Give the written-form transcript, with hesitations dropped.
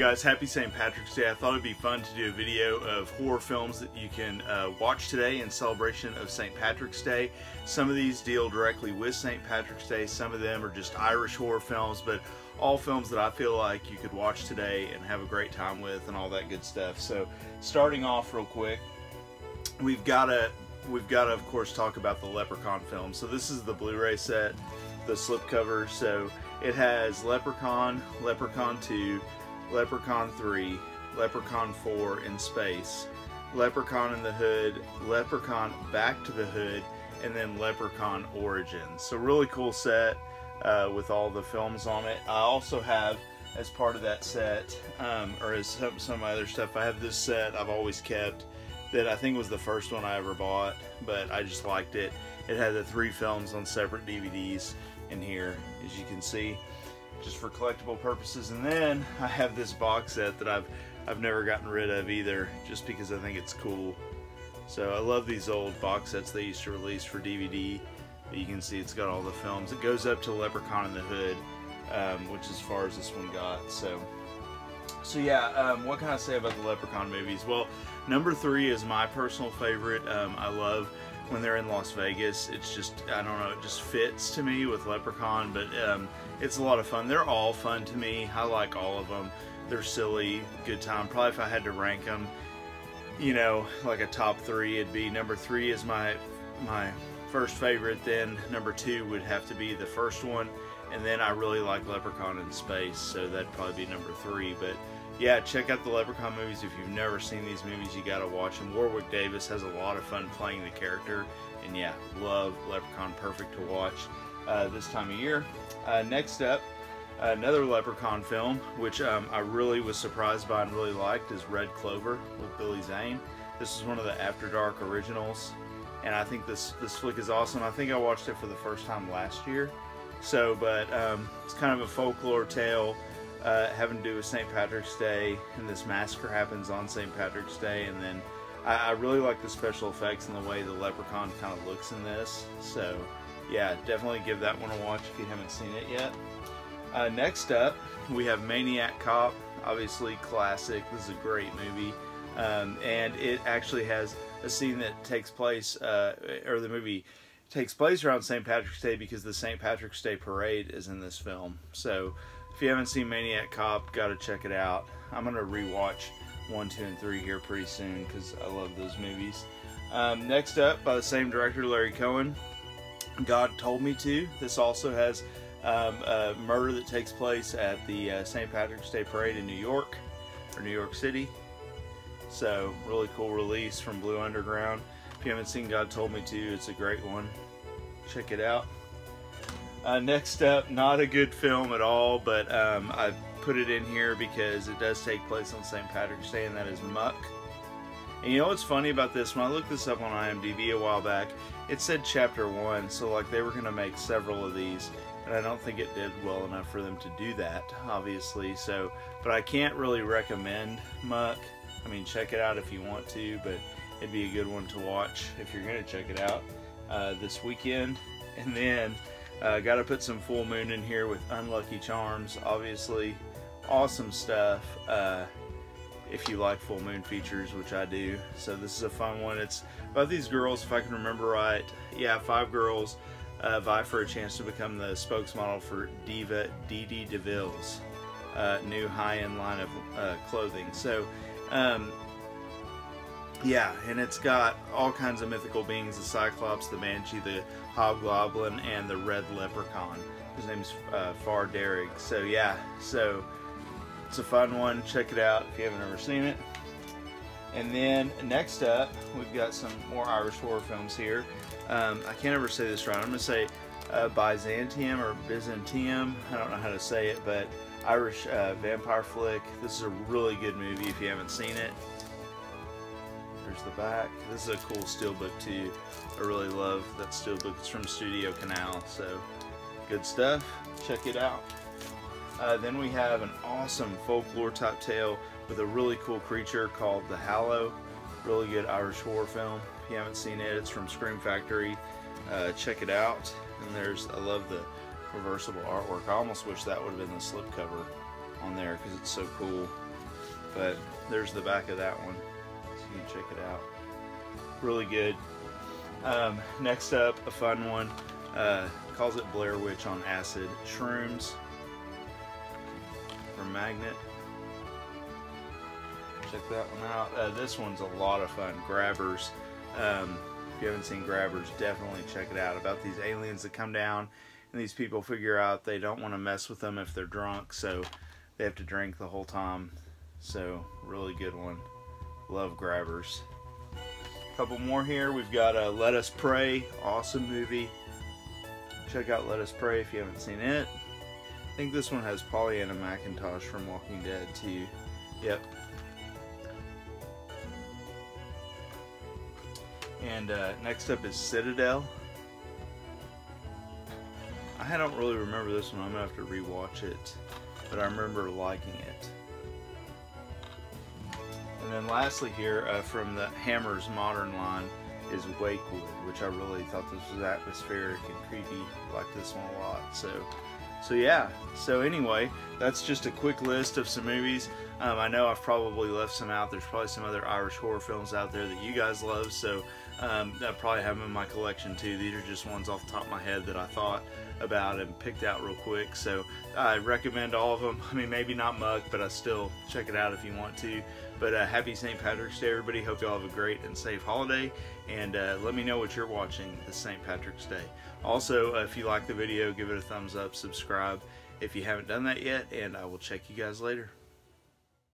guys, happy St. Patrick's Day. I thought it'd be fun to do a video of horror films that you can watch today in celebration of St. Patrick's Day. Some of these deal directly with St. Patrick's Day, some of them are just Irish horror films, but all films that I feel like you could watch today and have a great time with and all that good stuff. So starting off real quick, we've got to of course talk about the Leprechaun film. So this is the Blu-ray set, the slipcover. So it has Leprechaun, Leprechaun 2, Leprechaun 3, Leprechaun 4 in space, Leprechaun in the Hood, Leprechaun Back to the Hood, and then Leprechaun Origins. So really cool set with all the films on it. I also have, as part of that set, or as some of my other stuff, I have this set I've always kept that I think was the first one I ever bought, but I just liked it. It had the 3 films on separate DVDs in here, as you can see, just for collectible purposes. And then I have this box set that I've never gotten rid of either, just because I think it's cool. So I love these old box sets they used to release for DVD. You can see it's got all the films. It goes up to Leprechaun in the Hood, which is as far as this one got. So yeah, what can I say about the Leprechaun movies? Well, number 3 is my personal favorite. I love when they're in Las Vegas. It's just, I don't know, it just fits to me with Leprechaun, but it's a lot of fun. They're all fun to me. I like all of them. They're silly, good time. Probably if I had to rank them, you know, like a top 3, it'd be number 3 is my first favorite, then number 2 would have to be the first one, and then I really like Leprechaun in Space, so that'd probably be number 3. But yeah, check out the Leprechaun movies. If you've never seen these movies, you gotta watch them. Warwick Davis has a lot of fun playing the character, and yeah, love Leprechaun. Perfect to watch this time of year. Next up, another Leprechaun film, which I really was surprised by and really liked, is Red Clover with Billy Zane. This is one of the After Dark originals, and I think this flick is awesome. I think I watched it for the first time last year. So, but it's kind of a folklore tale having to do with St. Patrick's Day, and this massacre happens on St. Patrick's Day, and then I really like the special effects and the way the leprechaun kind of looks in this. So yeah, definitely give that one a watch if you haven't seen it yet. Next up, we have Maniac Cop, obviously classic. This is a great movie, and it actually has a scene that takes place, or the movie takes place around St. Patrick's Day, because the St. Patrick's Day parade is in this film. So if you haven't seen Maniac Cop, gotta check it out. I'm gonna rewatch 1, 2, and 3 here pretty soon because I love those movies. Next up, by the same director, Larry Cohen, God Told Me To. This also has a murder that takes place at the St. Patrick's Day parade in New York, or New York City. So really cool release from Blue Underground. If you haven't seen God Told Me To, it's a great one. Check it out. Next up, not a good film at all, but I put it in here because it does take place on St. Patrick's Day, and that is Muck. And you know what's funny about this? When I looked this up on IMDb a while back, it said Chapter 1, so like they were going to make several of these, and I don't think it did well enough for them to do that, obviously. So, but I can't really recommend Muck. I mean, check it out if you want to, but it'd be a good one to watch if you're going to check it out this weekend. And then got to put some Full Moon in here with Unlucky Charms, obviously. Awesome stuff if you like Full Moon features, which I do. So this is a fun one. It's about these girls, if I can remember right. Yeah, 5 girls vie for a chance to become the spokesmodel for Diva Dee DeVille's new high-end line of clothing. So yeah, and it's got all kinds of mythical beings: the Cyclops, the Banshee, the Hobgoblin, and the Red Leprechaun. His name's Far Derrig. So yeah, so it's a fun one. Check it out if you haven't ever seen it. And then next up, we've got some more Irish horror films here. I can't ever say this right. I'm going to say Byzantium or Byzantium. I don't know how to say it, but Irish vampire flick. This is a really good movie if you haven't seen it. There's the back. This is a cool steelbook too. I really love that steelbook. It's from Studio Canal, so good stuff. Check it out. Then we have an awesome folklore type tale with a really cool creature called The Hallow. Really good Irish horror film. If you haven't seen it, it's from Scream Factory. Check it out. And I love the reversible artwork. I almost wish that would have been the slipcover on there because it's so cool. But there's the back of that one, so you can check it out. Really good. Next up, a fun one. Calls it Blair Witch on Acid. Shrooms from Magnet. Check that one out. This one's a lot of fun. Grabbers. If you haven't seen Grabbers, definitely check it out. About these aliens that come down, and these people figure out they don't want to mess with them if they're drunk, so they have to drink the whole time. So, really good one. Love Grabbers. A couple more here. We've got Let Us Pray. Awesome movie. Check out Let Us Pray if you haven't seen it. I think this one has Pollyanna McIntosh from Walking Dead too. Yep. And next up is Citadel. I don't really remember this one. I'm going to have to rewatch it. But I remember liking it. And then lastly here, from the Hammer's Modern line, is Wakewood, which I really thought this was atmospheric and creepy. I liked this one a lot. So yeah. So anyway, that's just a quick list of some movies. I know I've probably left some out. There's probably some other Irish horror films out there that you guys love, so I probably have them in my collection too. These are just ones off the top of my head that I thought about and picked out real quick. So I recommend all of them. I mean, maybe not Muck, but I still check it out if you want to. But happy St. Patrick's Day, everybody. Hope you all have a great and safe holiday. And let me know what you're watching this St. Patrick's Day. Also, if you like the video, give it a thumbs up, subscribe if you haven't done that yet, and I will check you guys later.